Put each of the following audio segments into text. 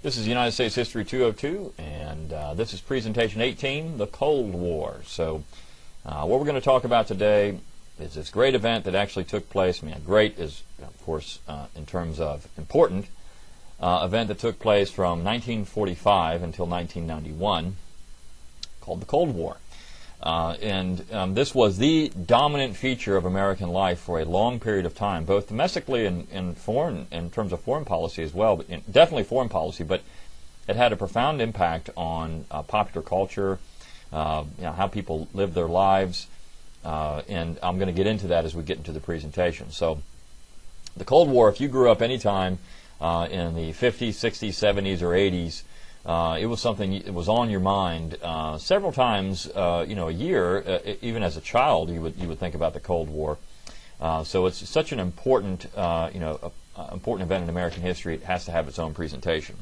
This is United States History 202, and this is presentation 18, the Cold War. So what we're going to talk about today is this great event that actually took place. I mean, great is, of course, in terms of important, event that took place from 1945 until 1991, called the Cold War. This was the dominant feature of American life for a long period of time, both domestically and foreign, in terms of foreign policy as well, but definitely foreign policy, but it had a profound impact on popular culture, how people lived their lives, and I'm going to get into that as we get into the presentation. So the Cold War, if you grew up any time in the 50s, 60s, 70s, or 80s, it was something that was on your mind several times, a year. Even as a child, you would think about the Cold War. So it's such an important, important event in American history. It has to have its own presentation.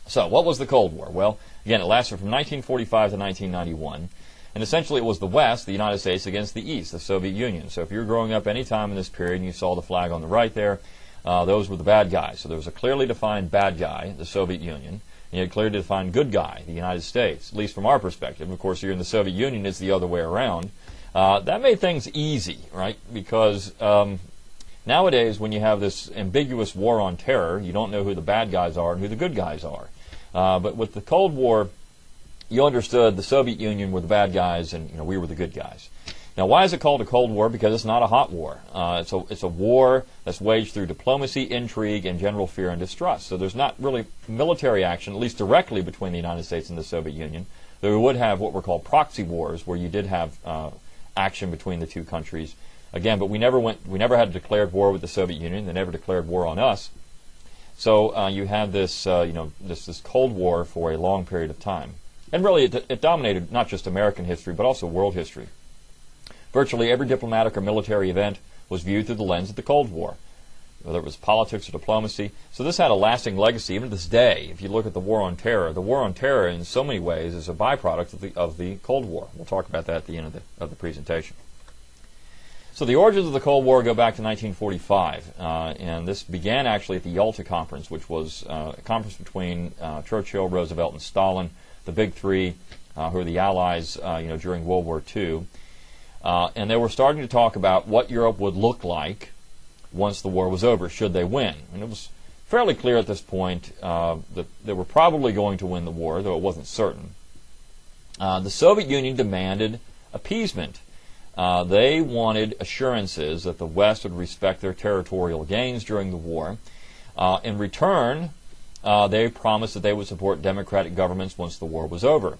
So, what was the Cold War? Well, again, it lasted from 1945 to 1991, and essentially it was the West, the United States, against the East, the Soviet Union. So, if you were growing up any time in this period and you saw the flag on the right there, those were the bad guys. So there was a clearly defined bad guy, the Soviet Union, and you had a clearly defined good guy, the United States, at least from our perspective. Of course, here in the Soviet Union, it's the other way around. That made things easy, right? Because nowadays, when you have this ambiguous war on terror, you don't know who the bad guys are and who the good guys are. But with the Cold War, you understood the Soviet Union were the bad guys and we were the good guys. Now, why is it called a Cold War? Because it's not a hot war. It's a war that's waged through diplomacy, intrigue, and general fear and distrust. So there's not really military action, at least directly, between the United States and the Soviet Union. Though we would have what were called proxy wars, where you did have action between the two countries. Again, but we never had a declared war with the Soviet Union. They never declared war on us. So you had this, this Cold War for a long period of time, and really it dominated not just American history but also world history. Virtually every diplomatic or military event was viewed through the lens of the Cold War, whether it was politics or diplomacy. So this had a lasting legacy even to this day. If you look at the war on terror in so many ways is a byproduct of the Cold War. We'll talk about that at the end of the presentation. So the origins of the Cold War go back to 1945, and this began actually at the Yalta Conference, which was a conference between Churchill, Roosevelt, and Stalin, the big three who were the allies during World War II. And they were starting to talk about what Europe would look like once the war was over, should they win. And it was fairly clear at this point that they were probably going to win the war, though it wasn't certain. The Soviet Union demanded appeasement. They wanted assurances that the West would respect their territorial gains during the war. In return, they promised that they would support democratic governments once the war was over.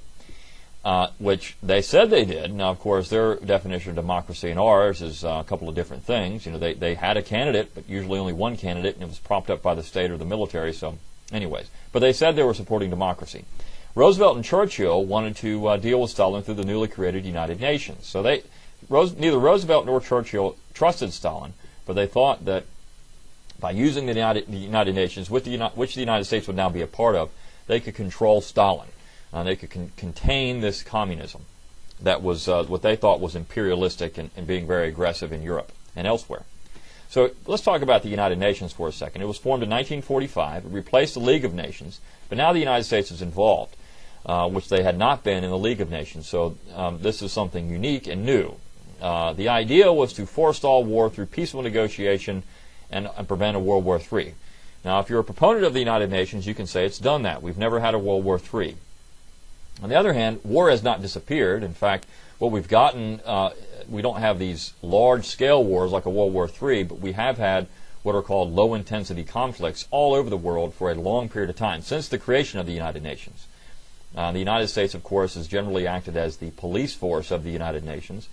Which they said they did. Now, of course, their definition of democracy and ours is a couple of different things. They had a candidate, but usually only one candidate, and it was propped up by the state or the military. So, anyways, but they said they were supporting democracy. Roosevelt and Churchill wanted to deal with Stalin through the newly created United Nations. So neither Roosevelt nor Churchill trusted Stalin, but they thought that by using the United Nations, which the United States would now be a part of, they could control Stalin. They could contain this communism that was what they thought was imperialistic and being very aggressive in Europe and elsewhere. So let's talk about the United Nations for a second. It was formed in 1945. It replaced the League of Nations, but now the United States is involved, which they had not been in the League of Nations. So this is something unique and new. The idea was to forestall war through peaceful negotiation and prevent a World War III. Now, if you're a proponent of the United Nations, you can say it's done that. We've never had a World War III. On the other hand, war has not disappeared. In fact, what we've gotten, we don't have these large-scale wars like a World War III, but we have had what are called low-intensity conflicts all over the world for a long period of time, since the creation of the United Nations. The United States, of course, has generally acted as the police force of the United Nations,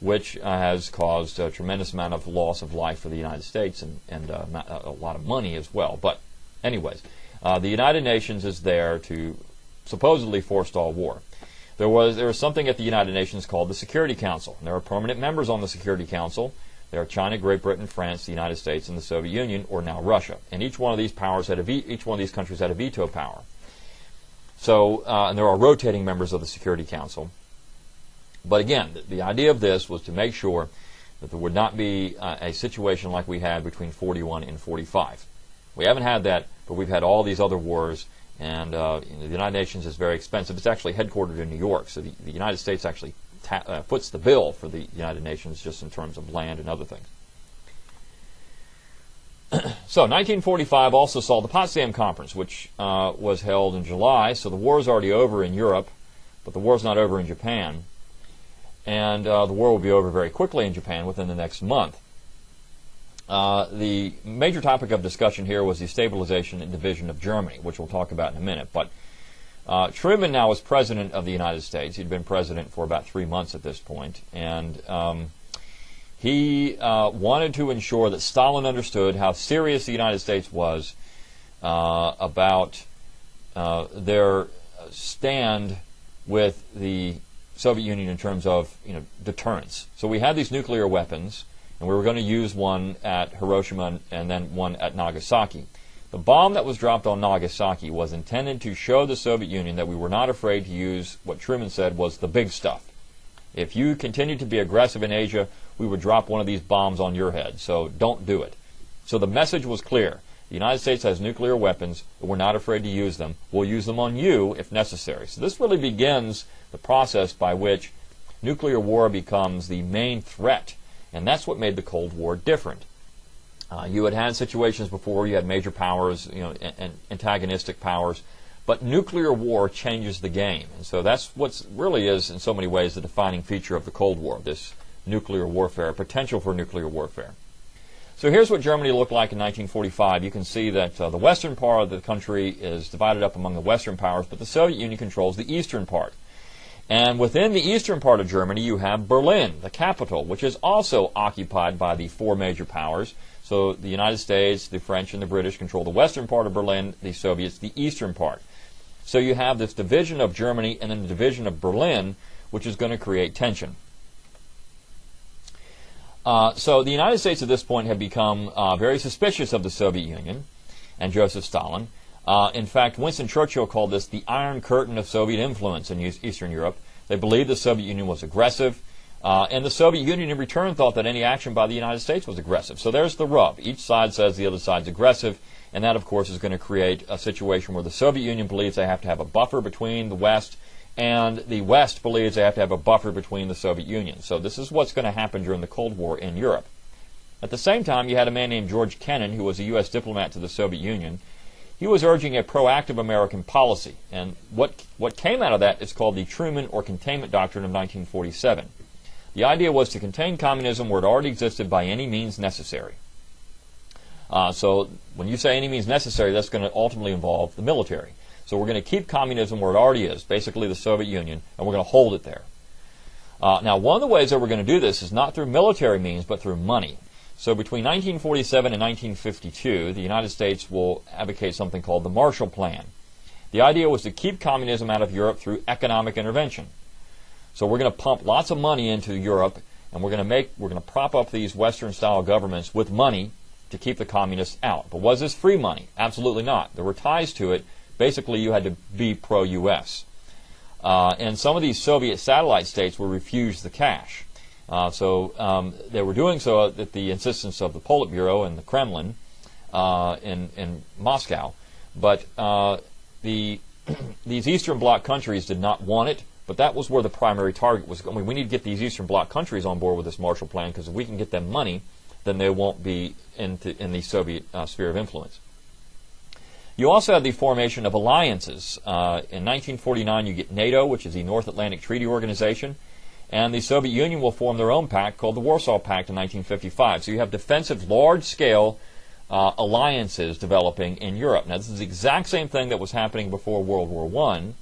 which has caused a tremendous amount of loss of life for the United States and a lot of money as well. But anyways, the United Nations is there to supposedly forestall war. There was something at the United Nations called the Security Council. And there are permanent members on the Security Council. There are China, Great Britain, France, the United States, and the Soviet Union, or now Russia. And each one of these countries had a veto power. So, and there are rotating members of the Security Council. But again, the idea of this was to make sure that there would not be a situation like we had between 41 and 45. We haven't had that but we've had all these other wars, and the United Nations is very expensive. It's actually headquartered in New York, so the United States actually foots the bill for the United Nations just in terms of land and other things. So 1945 also saw the Potsdam Conference, which was held in July, so the war is already over in Europe, but the war is not over in Japan. And the war will be over very quickly in Japan within the next month. The major topic of discussion here was the stabilization and division of Germany, which we'll talk about in a minute. But Truman now was president of the United States. He'd been president for about 3 months at this point, and he wanted to ensure that Stalin understood how serious the United States was about their stand with the Soviet Union in terms of deterrence. So we had these nuclear weapons, and we were going to use one at Hiroshima and then one at Nagasaki. The bomb that was dropped on Nagasaki was intended to show the Soviet Union that we were not afraid to use what Truman said was the big stuff. If you continue to be aggressive in Asia, we would drop one of these bombs on your head, so don't do it. So the message was clear. The United States has nuclear weapons, but we're not afraid to use them. We'll use them on you if necessary. So this really begins the process by which nuclear war becomes the main threat, and that's what made the Cold War different. You had situations before, you had major powers, and antagonistic powers, but nuclear war changes the game. And so that's what really is, in so many ways, the defining feature of the Cold War, this nuclear warfare, potential for nuclear warfare. So here's what Germany looked like in 1945. You can see that the western part of the country is divided up among the Western powers, but the Soviet Union controls the eastern part. And within the eastern part of Germany, you have Berlin, the capital, which is also occupied by the 4 major powers. So the United States, the French, and the British control the western part of Berlin, the Soviets, the eastern part. So you have this division of Germany and then the division of Berlin, which is going to create tension. So the United States at this point had become very suspicious of the Soviet Union and Joseph Stalin. In fact, Winston Churchill called this the Iron Curtain of Soviet influence in Eastern Europe. They believed the Soviet Union was aggressive, and the Soviet Union in return thought that any action by the United States was aggressive. So there's the rub. Each side says the other side's aggressive, and that, of course, is going to create a situation where the Soviet Union believes they have to have a buffer between the West, and the West believes they have to have a buffer between the Soviet Union. So this is what's going to happen during the Cold War in Europe. At the same time, you had a man named George Kennan, who was a U.S. diplomat to the Soviet Union. He was urging a proactive American policy, and what came out of that is called the Truman or Containment Doctrine of 1947. The idea was to contain communism where it already existed by any means necessary. So when you say any means necessary, that's going to ultimately involve the military. So we're going to keep communism where it already is, basically the Soviet Union, and we're going to hold it there. Now, one of the ways that we're going to do this is not through military means, but through money. So between 1947 and 1952, the United States will advocate something called the Marshall Plan. The idea was to keep communism out of Europe through economic intervention. So we're going to pump lots of money into Europe, and we're going to prop up these Western-style governments with money to keep the communists out. But was this free money? Absolutely not. There were ties to it. Basically, you had to be pro-U.S. And some of these Soviet satellite states were refused the cash. So they were doing so at the insistence of the Politburo and the Kremlin in Moscow. But these Eastern Bloc countries did not want it, but that was where the primary target was. I mean, we need to get these Eastern Bloc countries on board with this Marshall Plan, because if we can get them money, then they won't be in the Soviet sphere of influence. You also have the formation of alliances. In 1949, you get NATO, which is the North Atlantic Treaty Organization, and the Soviet Union will form their own pact called the Warsaw Pact in 1955. So you have defensive, large-scale alliances developing in Europe. Now, this is the exact same thing that was happening before World War I,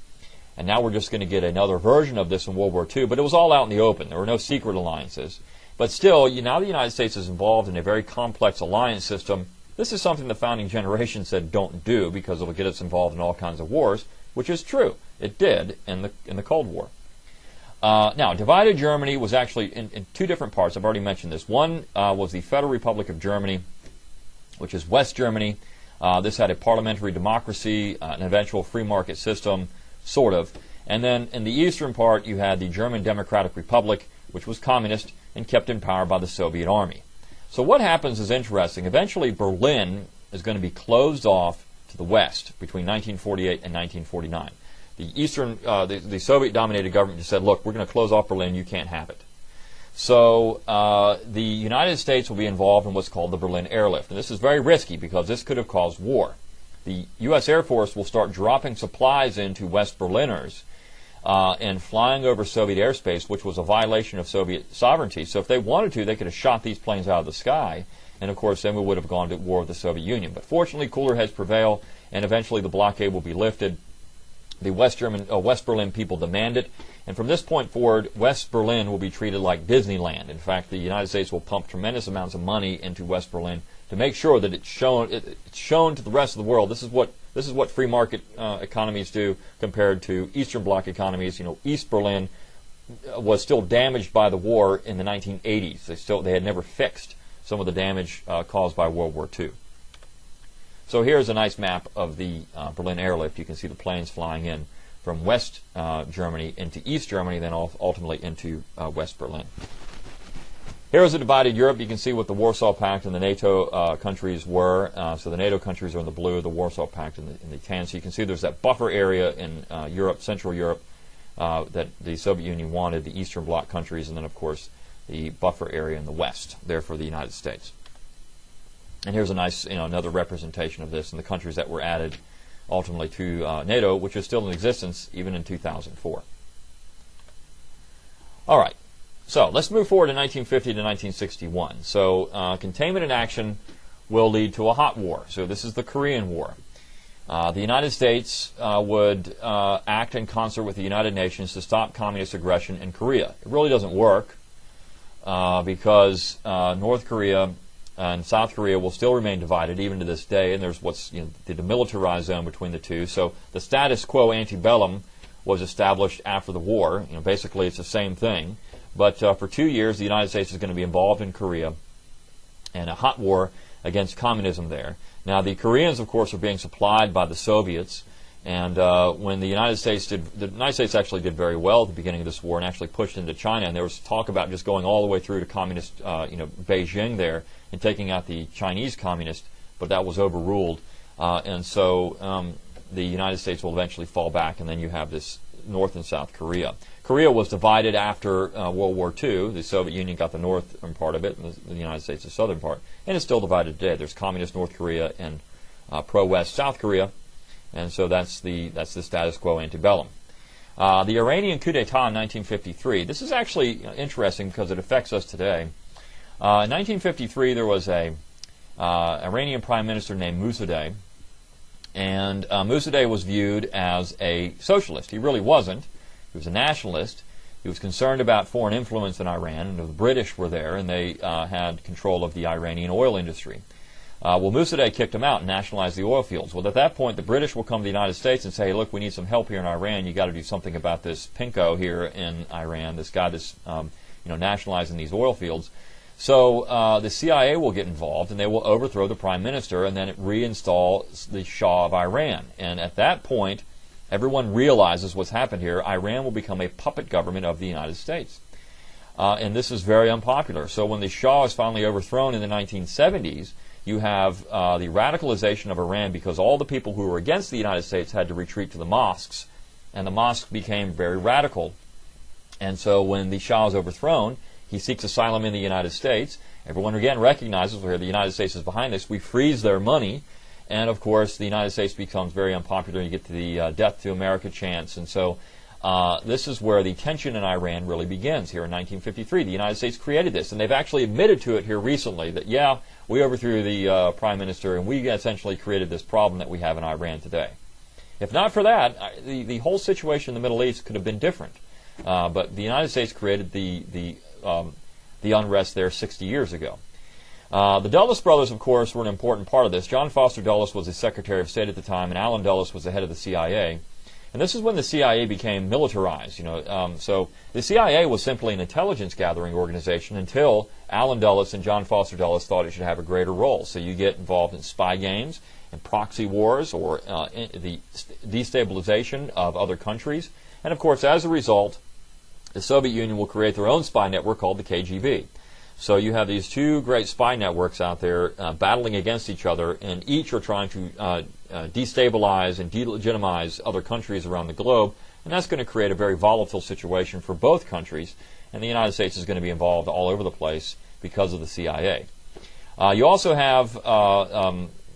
and now we're just going to get another version of this in World War II, but it was all out in the open. There were no secret alliances. But still, now the United States is involved in a very complex alliance system. This is something the founding generation said don't do because it will get us involved in all kinds of wars, which is true. It did in the Cold War. Now, divided Germany was actually in 2 different parts. I've already mentioned this. One was the Federal Republic of Germany, which is West Germany. This had a parliamentary democracy, an eventual free market system, sort of. And then in the eastern part, you had the German Democratic Republic, which was communist and kept in power by the Soviet Army. So what happens is interesting. Eventually, Berlin is going to be closed off to the West between 1948 and 1949. The Soviet-dominated government just said, look, we're going to close off Berlin. You can't have it. So the United States will be involved in what's called the Berlin Airlift. And this is very risky because this could have caused war. The U.S. Air Force will start dropping supplies into West Berliners and flying over Soviet airspace, which was a violation of Soviet sovereignty. So if they wanted to, they could have shot these planes out of the sky. And, of course, then we would have gone to war with the Soviet Union. But fortunately, cooler heads prevail, and eventually the blockade will be lifted. The West Berlin people demand it. And from this point forward, West Berlin will be treated like Disneyland. In fact, the United States will pump tremendous amounts of money into West Berlin to make sure that it's shown to the rest of the world. This is what free market economies do compared to Eastern Bloc economies. You know, East Berlin was still damaged by the war in the 1980s. They had never fixed some of the damage caused by World War II. So here's a nice map of the Berlin Airlift. You can see the planes flying in from West Germany into East Germany, then ultimately into West Berlin. Here's a divided Europe. You can see what the Warsaw Pact and the NATO countries were. So the NATO countries are in the blue, the Warsaw Pact in the tan. So you can see there's that buffer area in Europe, Central Europe, that the Soviet Union wanted, the Eastern Bloc countries, and then, of course, the buffer area in the West, there for the United States. And here's a nice, another representation of this and the countries that were added ultimately to NATO, which is still in existence even in 2004. All right, so let's move forward to 1950 to 1961. So containment and action will lead to a hot war. So this is the Korean War. The United States would act in concert with the United Nations to stop communist aggression in Korea. It really doesn't work because North Korea and South Korea will still remain divided even to this day, and there's what's the demilitarized zone between the two. So the status quo antebellum was established after the war. Basically it's the same thing. But for 2 years, the United States is going to be involved in Korea and a hot war against communism there. Now the Koreans, of course, are being supplied by the Soviets, and when the United States actually did very well at the beginning of this war and actually pushed into China, and there was talk about just going all the way through to communist, Beijing there and taking out the Chinese communists, but that was overruled, and so the United States will eventually fall back, and then you have this North and South Korea. Korea was divided after World War II. The Soviet Union got the northern part of it, and the United States the southern part, and it's still divided today. There's communist North Korea and pro-West South Korea, and so that's the status quo antebellum. The Iranian coup d'etat in 1953. This is actually interesting because it affects us today. In 1953, there was a Iranian prime minister named Mossadegh, and Mossadegh was viewed as a socialist. He really wasn't. He was a nationalist. He was concerned about foreign influence in Iran, and the British were there, and they had control of the Iranian oil industry. Well, Mossadegh kicked him out and nationalized the oil fields. Well, at that point, the British will come to the United States and say, hey, look, we need some help here in Iran. You've got to do something about this pinko here in Iran, this guy that's nationalizing these oil fields. So the CIA will get involved, and they will overthrow the prime minister and then reinstall the Shah of Iran. And at that point, everyone realizes what's happened here. Iran will become a puppet government of the United States. And this is very unpopular. So when the Shah is finally overthrown in the 1970s, you have the radicalization of Iran because all the people who were against the United States had to retreat to the mosques, and the mosques became very radical. And so when the Shah is overthrown, he seeks asylum in the United States. Everyone again recognizes where the United States is behind this. We freeze their money, and of course the United States becomes very unpopular. You get to the death to America chants, and so this is where the tension in Iran really begins here in 1953. The United States created this, and they've actually admitted to it here recently that, yeah, we overthrew the prime minister, and we essentially created this problem that we have in Iran today. If not for that, the whole situation in the Middle East could have been different. But the United States created the unrest there 60 years ago. The Dulles brothers, of course, were an important part of this. John Foster Dulles was the Secretary of State at the time, and Allen Dulles was the head of the CIA. And this is when the CIA became militarized. So the CIA was simply an intelligence gathering organization until Allen Dulles and John Foster Dulles thought it should have a greater role. So you get involved in spy games and proxy wars, or the destabilization of other countries. And of course, as a result, the Soviet Union will create their own spy network called the KGB. So you have these two great spy networks out there battling against each other, and each are trying to destabilize and delegitimize other countries around the globe, and that's going to create a very volatile situation for both countries, and the United States is going to be involved all over the place because of the CIA. You also have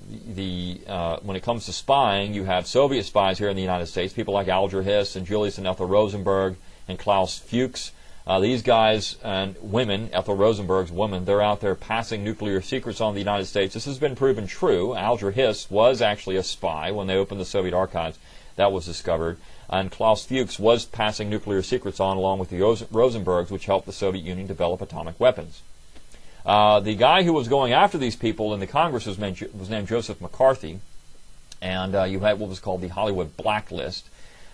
when it comes to spying, you have Soviet spies here in the United States, people like Alger Hiss and Julius and Ethel Rosenberg and Klaus Fuchs. These guys and women, Ethel Rosenberg's woman, they're out there passing nuclear secrets on the United States. This has been proven true. Alger Hiss was actually a spy when they opened the Soviet archives. That was discovered. And Klaus Fuchs was passing nuclear secrets on along with the Rosenbergs, which helped the Soviet Union develop atomic weapons. The guy who was going after these people in the Congress was named Joseph McCarthy, and you had what was called the Hollywood blacklist,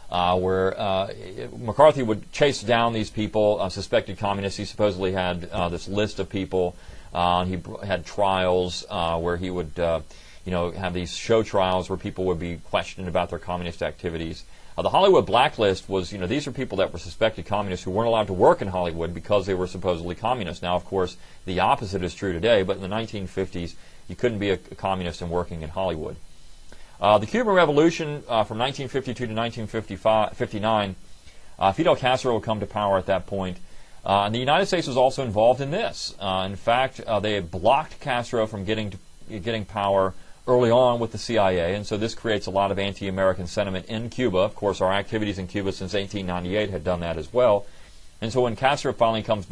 where McCarthy would chase down these people, suspected communists. He supposedly had this list of people. He had trials where he would, have these show trials where people would be questioned about their communist activities. The Hollywood blacklist was, these are people that were suspected communists who weren't allowed to work in Hollywood because they were supposedly communists. Now, of course, the opposite is true today, but in the 1950s, you couldn't be a communist and working in Hollywood. The Cuban Revolution from 1952 to 1959, Fidel Castro would come to power at that point. And the United States was also involved in this. In fact, they had blocked Castro from getting power early on with the CIA, and so this creates a lot of anti-American sentiment in Cuba. Of course, our activities in Cuba since 1898 had done that as well. And so when Castro finally comes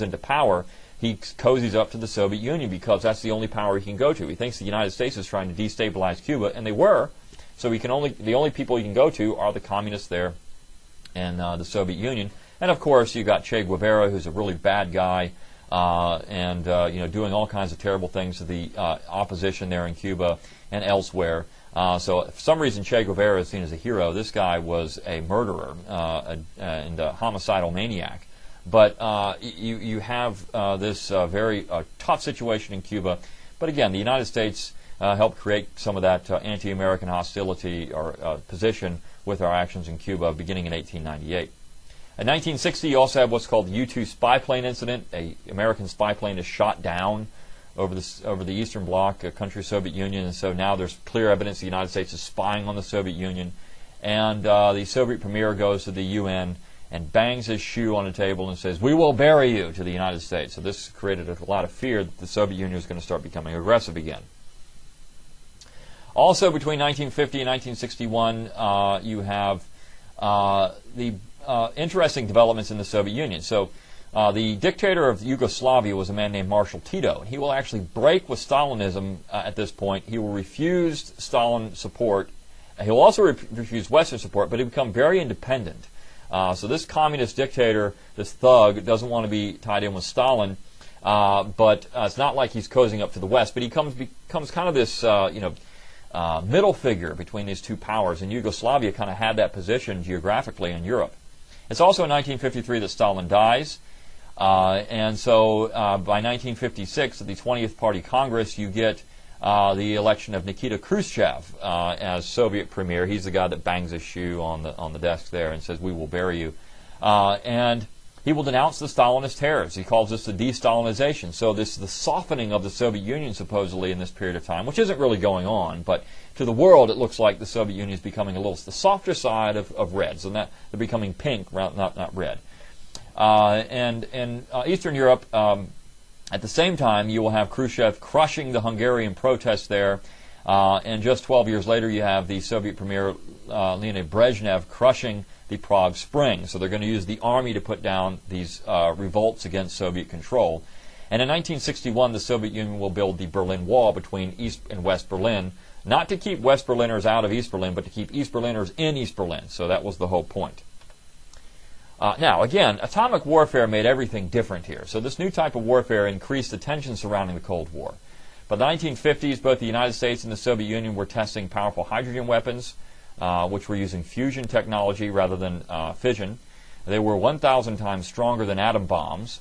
into power, he cozies up to the Soviet Union because that's the only power he can go to. He thinks the United States is trying to destabilize Cuba, and they were. So the only people he can go to are the communists there and the Soviet Union. And of course, you got Che Guevara, who's a really bad guy, doing all kinds of terrible things to the opposition there in Cuba and elsewhere. So for some reason, Che Guevara is seen as a hero. This guy was a murderer and a homicidal maniac. But you have this very tough situation in Cuba. But again, the United States helped create some of that anti-American hostility or position with our actions in Cuba beginning in 1898. In 1960, you also have what's called the U-2 spy plane incident. An American spy plane is shot down over the Eastern Bloc, a country Soviet Union, and so now there's clear evidence the United States is spying on the Soviet Union. And the Soviet premier goes to the UN and bangs his shoe on a table and says, "We will bury you," to the United States. So this created a lot of fear that the Soviet Union was going to start becoming aggressive again. Also, between 1950 and 1961, you have the interesting developments in the Soviet Union. So the dictator of Yugoslavia was a man named Marshal Tito, and he will actually break with Stalinism at this point. He will refuse Stalin support. He'll also refuse Western support, but he'll become very independent. So this communist dictator, this thug, doesn't want to be tied in with Stalin, but it's not like he's cozying up to the West, but he becomes kind of this middle figure between these two powers, and Yugoslavia kind of had that position geographically in Europe. It's also in 1953 that Stalin dies, and so by 1956, at the 20th Party Congress, you get the election of Nikita Khrushchev as Soviet premier. He's the guy that bangs his shoe on the desk there and says, "We will bury you," and he will denounce the Stalinist terrors. He calls this the de-Stalinization. So this is the softening of the Soviet Union supposedly in this period of time, which isn't really going on, but to the world it looks like the Soviet Union is becoming the softer side of reds, and that they're becoming pink, not red. And in Eastern Europe, at the same time, you will have Khrushchev crushing the Hungarian protests there, and just 12 years later you have the Soviet premier Leonid Brezhnev crushing the Prague Spring. So they're going to use the army to put down these revolts against Soviet control. And in 1961, the Soviet Union will build the Berlin Wall between East and West Berlin, not to keep West Berliners out of East Berlin, but to keep East Berliners in East Berlin. So that was the whole point. Now, again, atomic warfare made everything different here. So this new type of warfare increased the tension surrounding the Cold War. By the 1950s, both the United States and the Soviet Union were testing powerful hydrogen weapons, which were using fusion technology rather than fission. They were 1,000 times stronger than atom bombs.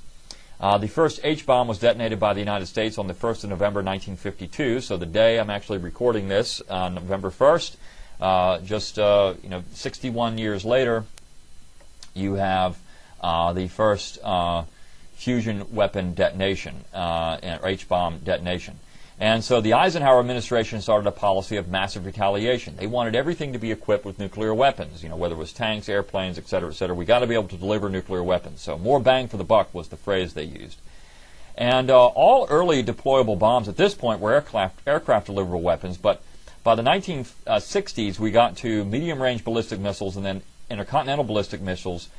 The first H-bomb was detonated by the United States on the 1st of November 1952, so the day I'm actually recording this, November 1st, 61 years later, you have the first fusion weapon detonation, or H-bomb detonation. And so the Eisenhower administration started a policy of massive retaliation. They wanted everything to be equipped with nuclear weapons, whether it was tanks, airplanes, et cetera, et cetera. We got to be able to deliver nuclear weapons. So more bang for the buck was the phrase they used. And all early deployable bombs at this point were aircraft deliverable weapons, but by the 1960s we got to medium-range ballistic missiles and then intercontinental ballistic missiles,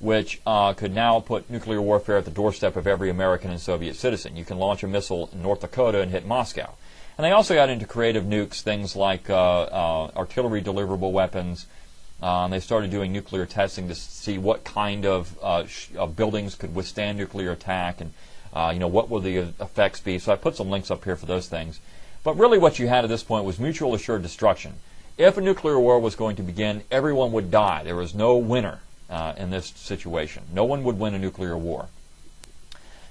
which could now put nuclear warfare at the doorstep of every American and Soviet citizen. You can launch a missile in North Dakota and hit Moscow. And they also got into creative nukes, things like artillery deliverable weapons. They started doing nuclear testing to see what kind of buildings could withstand nuclear attack, and what will the effects be. So I put some links up here for those things. But really what you had at this point was mutual assured destruction. If a nuclear war was going to begin, everyone would die. There was no winner in this situation. No one would win a nuclear war.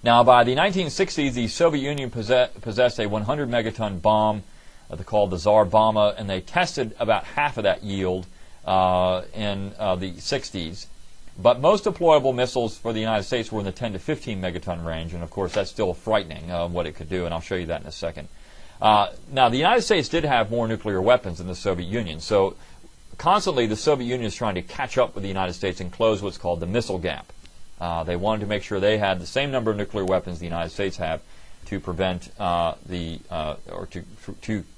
Now, by the 1960s, the Soviet Union possessed a 100 megaton bomb called the Tsar Bomba, and they tested about half of that yield in the 60s. But most deployable missiles for the United States were in the 10 to 15 megaton range, and of course that's still frightening what it could do, and I'll show you that in a second. Now, the United States did have more nuclear weapons than the Soviet Union, so constantly the Soviet Union is trying to catch up with the United States and close what's called the missile gap. They wanted to make sure they had the same number of nuclear weapons the United States have to prevent to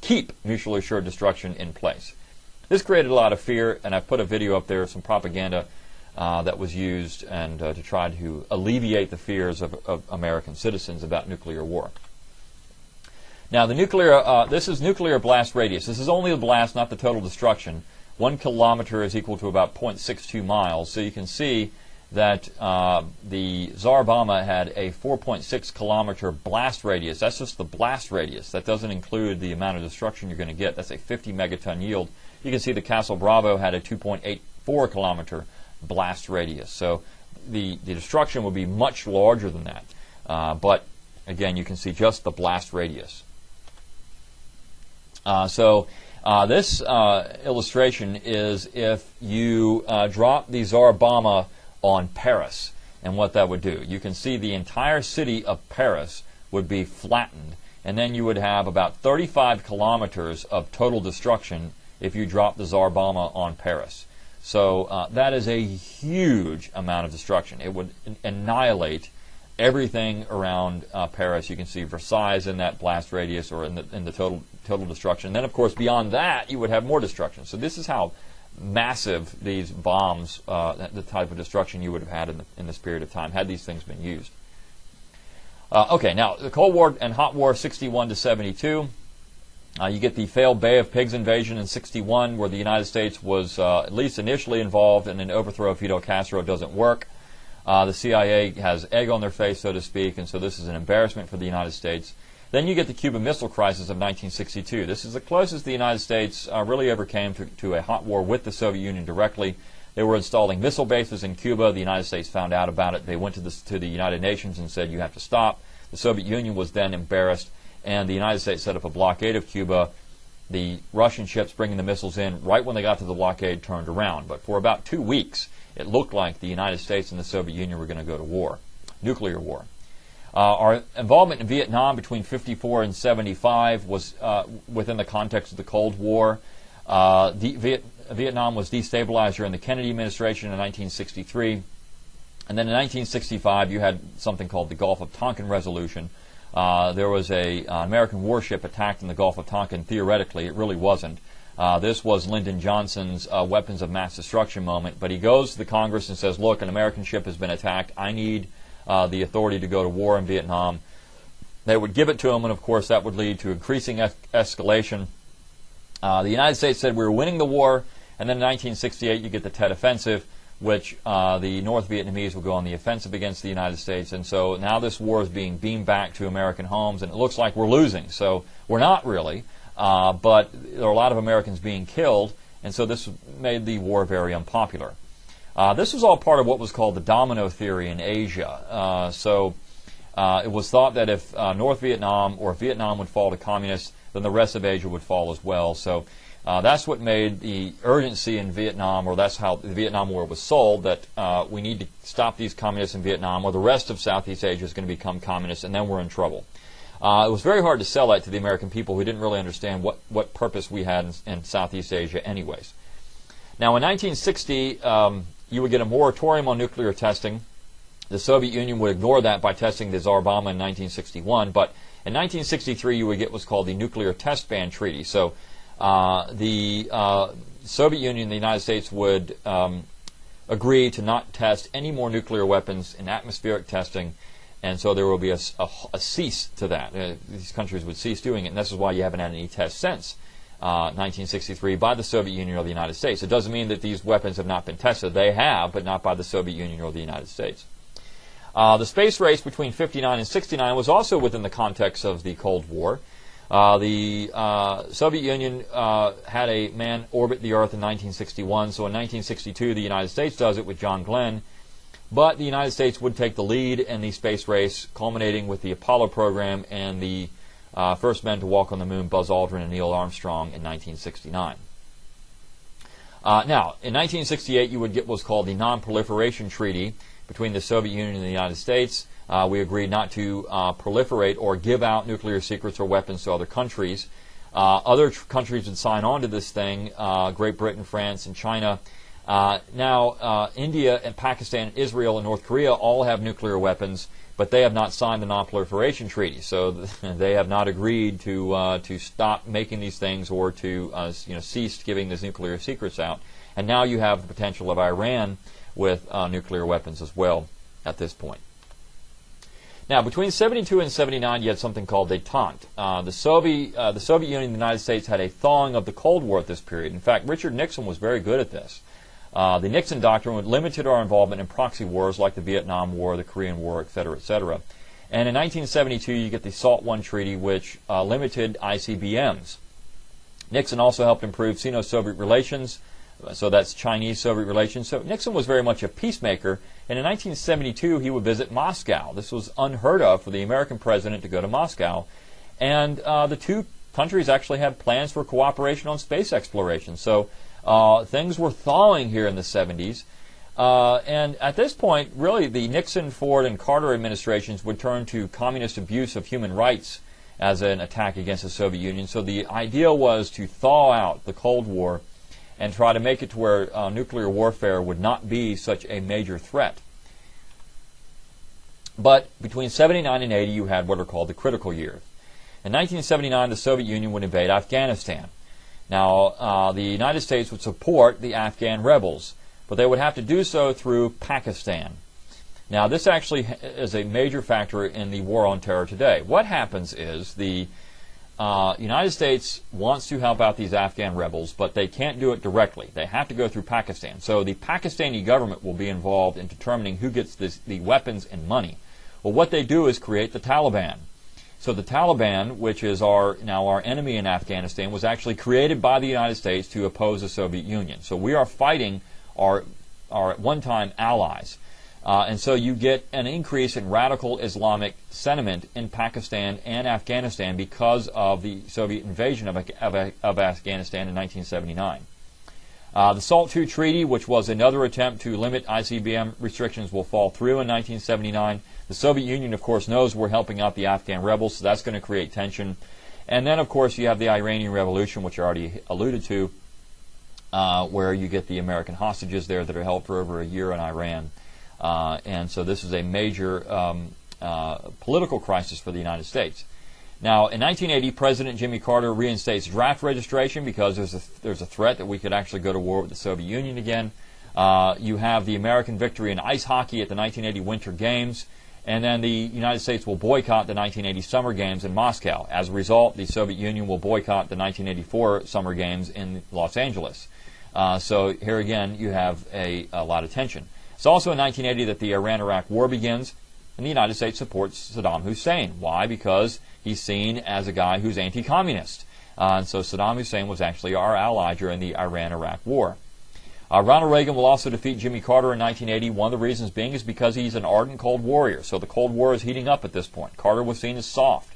keep mutually assured destruction in place. This created a lot of fear, and I've put a video up there of some propaganda that was used and to try to alleviate the fears of American citizens about nuclear war. Now, the this is nuclear blast radius. This is only the blast, not the total destruction. 1 kilometer is equal to about 0.62 miles. So you can see that the Tsar Bomba had a 4.6 kilometer blast radius. That's just the blast radius. That doesn't include the amount of destruction you're going to get. That's a 50 megaton yield. You can see the Castle Bravo had a 2.84 kilometer blast radius. So the destruction would be much larger than that. But again, you can see just the blast radius. This illustration is if you drop the Tsar Bomba on Paris and what that would do. You can see the entire city of Paris would be flattened, and then you would have about 35 kilometers of total destruction if you drop the Tsar Bomba on Paris. So that is a huge amount of destruction. It would annihilate everything around Paris. You can see Versailles in that blast radius, or in the total destruction. And then, of course, beyond that, you would have more destruction. So this is how massive these bombs, the type of destruction you would have had in this period of time, had these things been used. Okay, now the Cold War and Hot War, 61 to 72. You get the failed Bay of Pigs invasion in 61, where the United States was at least initially involved in an overthrow of Fidel Castro. It doesn't work. The CIA has egg on their face, so to speak, and so this is an embarrassment for the United States. Then you get the Cuban Missile Crisis of 1962. This is the closest the United States really ever came to a hot war with the Soviet Union directly. They were installing missile bases in Cuba. The United States found out about it. They went to the United Nations and said, you have to stop. The Soviet Union was then embarrassed, and the United States set up a blockade of Cuba. The Russian ships bringing the missiles in, right when they got to the blockade, turned around. But for about 2 weeks, it looked like the United States and the Soviet Union were going to go to war, nuclear war. Our involvement in Vietnam between 54 and 75 was within the context of the Cold War. Vietnam was destabilized during the Kennedy administration in 1963. And then in 1965, you had something called the Gulf of Tonkin Resolution. There was an American warship attacked in the Gulf of Tonkin. Theoretically, it really wasn't. This was Lyndon Johnson's weapons of mass destruction moment. But he goes to the Congress and says, look, an American ship has been attacked. I need the authority to go to war in Vietnam. They would give it to him, and of course that would lead to increasing escalation. The United States said we were winning the war, and then in 1968 you get the Tet Offensive, which the North Vietnamese would go on the offensive against the United States, and so now this war is being beamed back to American homes, and it looks like we're losing. So we're not really, but there are a lot of Americans being killed, and so this made the war very unpopular. This was all part of what was called the domino theory in Asia. It was thought that if North Vietnam or Vietnam would fall to communists, then the rest of Asia would fall as well. So that's what made the urgency in Vietnam, or that's how the Vietnam War was sold, that we need to stop these communists in Vietnam, or the rest of Southeast Asia is going to become communist, and then we're in trouble. It was very hard to sell that to the American people who didn't really understand what purpose we had in Southeast Asia anyways. Now, in 1960, you would get a moratorium on nuclear testing. The Soviet Union would ignore that by testing the Tsar Bomba in 1961, but in 1963 you would get what's called the Nuclear Test Ban Treaty. So the Soviet Union and the United States would agree to not test any more nuclear weapons in atmospheric testing, and so there will be a cease to that. These countries would cease doing it, and this is why you haven't had any tests since 1963 by the Soviet Union or the United States. It doesn't mean that these weapons have not been tested. They have, but not by the Soviet Union or the United States. The space race between 59 and 69 was also within the context of the Cold War. The Soviet Union had a man orbit the Earth in 1961, so in 1962 the United States does it with John Glenn, but the United States would take the lead in the space race, culminating with the Apollo program and the first men to walk on the moon, Buzz Aldrin and Neil Armstrong, in 1969. Now, in 1968 you would get what's called the Non-Proliferation Treaty between the Soviet Union and the United States. We agreed not to proliferate or give out nuclear secrets or weapons to other countries. Other countries would sign on to this thing, Great Britain, France, and China. Now, India and Pakistan, Israel, and North Korea all have nuclear weapons, but they have not signed the Non-Proliferation Treaty. So they have not agreed to stop making these things or to cease giving these nuclear secrets out. And now you have the potential of Iran with nuclear weapons as well at this point. Now, between 72 and 79, you had something called détente. The Soviet Union and the United States had a thawing of the Cold War at this period. In fact, Richard Nixon was very good at this. The Nixon Doctrine limited our involvement in proxy wars like the Vietnam War, the Korean War, etc., etc. And in 1972, you get the SALT I Treaty, which limited ICBMs. Nixon also helped improve Sino-Soviet relations, so that's Chinese-Soviet relations. So Nixon was very much a peacemaker, and in 1972 he would visit Moscow. This was unheard of for the American president to go to Moscow, and the two countries actually had plans for cooperation on space exploration. So things were thawing here in the 70s, and at this point, really, the Nixon, Ford, and Carter administrations would turn to communist abuse of human rights as an attack against the Soviet Union. So the idea was to thaw out the Cold War and try to make it to where nuclear warfare would not be such a major threat. But between 79 and 80, you had what are called the critical years. In 1979, the Soviet Union would invade Afghanistan. Now, the United States would support the Afghan rebels, but they would have to do so through Pakistan. Now, this actually is a major factor in the war on terror today. What happens is the United States wants to help out these Afghan rebels, but they can't do it directly. They have to go through Pakistan. So the Pakistani government will be involved in determining who gets the weapons and money. Well, what they do is create the Taliban. So the Taliban, which is now our enemy in Afghanistan, was actually created by the United States to oppose the Soviet Union. So we are fighting our at one time allies. And so you get an increase in radical Islamic sentiment in Pakistan and Afghanistan because of the Soviet invasion of Afghanistan in 1979. The SALT II Treaty, which was another attempt to limit ICBM restrictions, will fall through in 1979. The Soviet Union, of course, knows we're helping out the Afghan rebels, so that's going to create tension. And then, of course, you have the Iranian Revolution, which I already alluded to, where you get the American hostages there that are held for over a year in Iran. And so this is a major political crisis for the United States. Now, in 1980, President Jimmy Carter reinstates draft registration because there's a threat that we could actually go to war with the Soviet Union again. You have the American victory in ice hockey at the 1980 Winter Games, and then the United States will boycott the 1980 Summer Games in Moscow. As a result, the Soviet Union will boycott the 1984 Summer Games in Los Angeles. So here again, you have a lot of tension. It's also in 1980 that the Iran-Iraq War begins, and the United States supports Saddam Hussein. Why? Because he's seen as a guy who's anti-communist. And so Saddam Hussein was actually our ally during the Iran-Iraq War. Ronald Reagan will also defeat Jimmy Carter in 1980. One of the reasons being is because he's an ardent Cold Warrior. So the Cold War is heating up at this point. Carter was seen as soft.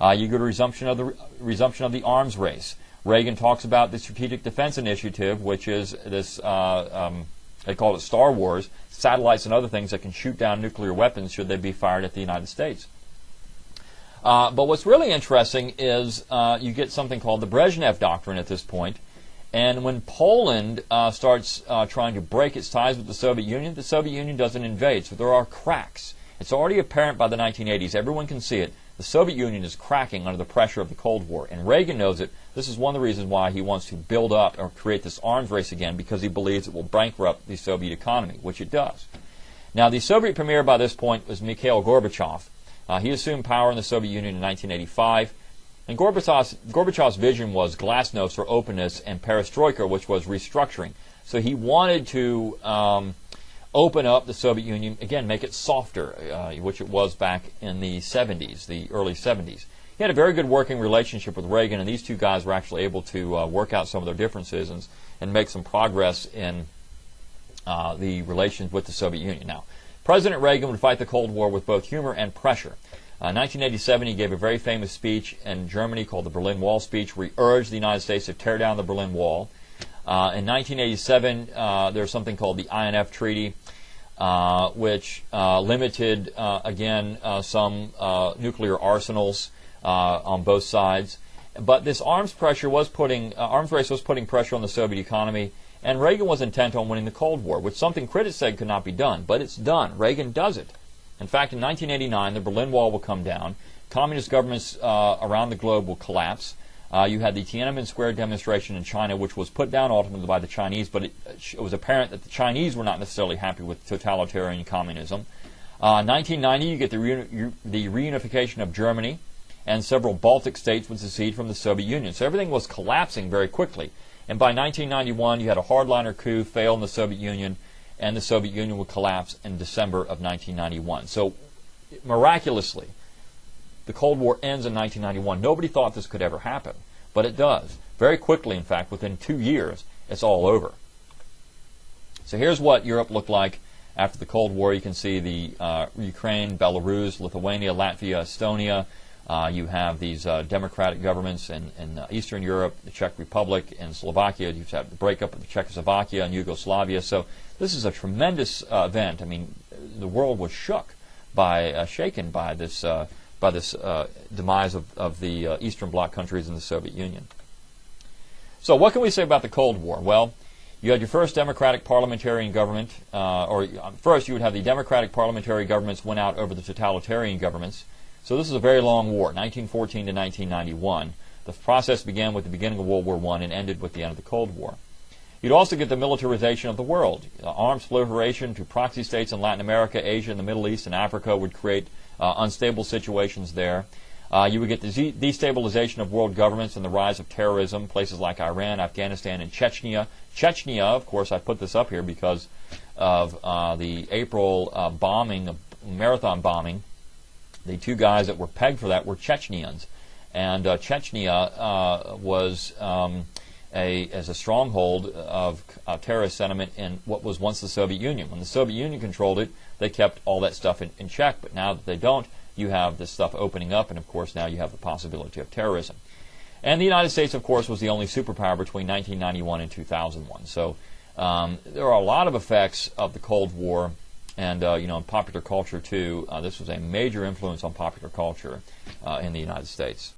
You go to resumption of the arms race. Reagan talks about the Strategic Defense Initiative, which is this, they call it Star Wars, satellites and other things that can shoot down nuclear weapons should they be fired at the United States. But what's really interesting is you get something called the Brezhnev Doctrine at this point. And when Poland starts trying to break its ties with the Soviet Union doesn't invade. So there are cracks. It's already apparent by the 1980s. Everyone can see it. The Soviet Union is cracking under the pressure of the Cold War. And Reagan knows it. This is one of the reasons why he wants to build up or create this arms race again, because he believes it will bankrupt the Soviet economy, which it does. Now, the Soviet premier by this point was Mikhail Gorbachev. He assumed power in the Soviet Union in 1985. And Gorbachev's vision was glasnost, for openness, and perestroika, which was restructuring. So he wanted to open up the Soviet Union, again, make it softer, which it was back in the 70s, the early 70s. He had a very good working relationship with Reagan, and these two guys were actually able to work out some of their differences and make some progress in the relations with the Soviet Union. Now, President Reagan would fight the Cold War with both humor and pressure. In 1987, he gave a very famous speech in Germany called the Berlin Wall speech, where he urged the United States to tear down the Berlin Wall. In 1987, there's something called the INF Treaty, which limited, again, some nuclear arsenals on both sides. But this arms race was putting pressure on the Soviet economy, and Reagan was intent on winning the Cold War, which something critics said could not be done. But it's done. Reagan does it. In fact, in 1989, the Berlin Wall will come down. Communist governments around the globe will collapse. You had the Tiananmen Square demonstration in China, which was put down ultimately by the Chinese, but it was apparent that the Chinese were not necessarily happy with totalitarian communism. 1990, you get the reunification of Germany, and several Baltic states would secede from the Soviet Union. So everything was collapsing very quickly. And by 1991, you had a hardliner coup fail in the Soviet Union, and the Soviet Union would collapse in December of 1991. So miraculously, the Cold War ends in 1991. Nobody thought this could ever happen, but it does. Very quickly, in fact, within 2 years, it's all over. So here's what Europe looked like after the Cold War. You can see the Ukraine, Belarus, Lithuania, Latvia, Estonia. You have these democratic governments in Eastern Europe, the Czech Republic, and Slovakia. You have the breakup of Czechoslovakia and Yugoslavia. So this is a tremendous event. I mean, the world was shaken by this demise of the Eastern Bloc countries in the Soviet Union. So what can we say about the Cold War? Well, you had your first democratic parliamentarian government, first you would have the democratic parliamentary governments win out over the totalitarian governments. So this is a very long war, 1914 to 1991. The process began with the beginning of World War I and ended with the end of the Cold War. You'd also get the militarization of the world. Arms proliferation to proxy states in Latin America, Asia, and the Middle East, and Africa would create unstable situations there. You would get the destabilization of world governments and the rise of terrorism, places like Iran, Afghanistan, and Chechnya. Chechnya, of course, I put this up here because of the April marathon bombing. The two guys that were pegged for that were Chechnyans. And Chechnya was as a stronghold of terrorist sentiment in what was once the Soviet Union. When the Soviet Union controlled it, they kept all that stuff in check. But now that they don't, you have this stuff opening up, and of course now you have the possibility of terrorism. And the United States, of course, was the only superpower between 1991 and 2001. So there are a lot of effects of the Cold War, and in popular culture too. This was a major influence on popular culture in the United States.